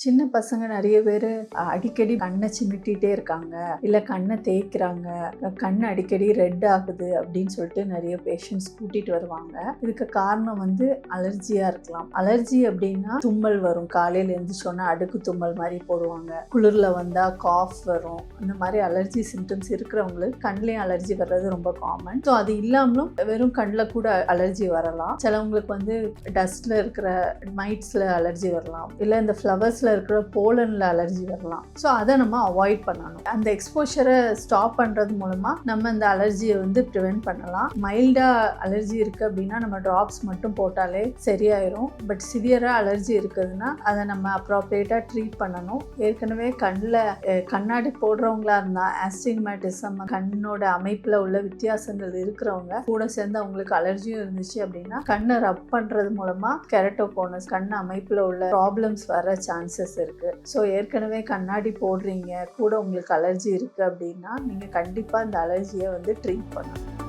சின்ன பசங்க நிறைய பேர் அடிக்கடி கண்ணை சிமிட்டிகிட்டே இருக்காங்க, இல்லை கண்ணை தேய்க்கிறாங்க, கண் அடிக்கடி ரெட் ஆகுது அப்படின்னு சொல்லிட்டு நிறைய பேஷண்ட்ஸ் கூட்டிகிட்டு வருவாங்க. இதுக்கு காரணம் அலர்ஜியாக இருக்கலாம். அலர்ஜி அப்படின்னா தும்மல் வரும், காலையில் எழுந்திரிச்சோன்னா அடுக்கு தும்மல் மாதிரி போடுவாங்க, குளிரில் வந்தால் காஃப் வரும். இந்த மாதிரி அலர்ஜி சிம்டம்ஸ் இருக்கிறவங்களுக்கு கண்லேயும் அலர்ஜி வர்றது ரொம்ப காமன். ஸோ அது இல்லாமலும் வெறும் கண்ணில் கூட அலர்ஜி வரலாம். சிலவங்களுக்கு டஸ்ட்டில் இருக்கிற மைட்ஸில் அலர்ஜி வரலாம், இல்லை இந்த ஃப்ளவர்ஸில் இருக்கிற போலன்ல அலர்ஜி வரலாம். ஸோ அதை நம்ம அவாய்ட் பண்ணணும். அந்த எக்ஸ்போஷரை ஸ்டாப் பண்ணுறது மூலமாக நம்ம இந்த அலர்ஜியை ப்ரிவென்ட் பண்ணலாம். மைல்டாக அலர்ஜி இருக்குது அப்படின்னா நம்ம ட்ராப்ஸ் மட்டும் போட்டாலே சரியாயிரும். பட் சிவியராக அலர்ஜி இருக்குதுன்னா அதை நம்ம அப்ராப்ரியேட்டாக ட்ரீட் பண்ணணும். ஏற்கனவே கண்ணில் கண்ணாடி போடுறவங்களா இருந்தால் ஆஸ்டிக்மேட்டிசம், கண்ணோட அமைப்பில் உள்ள வித்தியாசங்கள் இருக்கிறவங்க கூட சேர்ந்து அவங்களுக்கு அலர்ஜியும் இருந்துச்சு அப்படின்னா கண்ணை ரப் பண்ணுறது மூலமாக கெரட்டோகோனஸ், கண் அமைப்பில் உள்ள ப்ராப்ளம்ஸ் வர சான்சஸ் இருக்கு. ஸோ ஏற்கனவே கண்ணாடி போடுறீங்க, கூட உங்களுக்கு அலர்ஜி இருக்கு அப்படின்னா நீங்கள் கண்டிப்பாக இந்த அலர்ஜியை ட்ரீட் பண்ணணும்.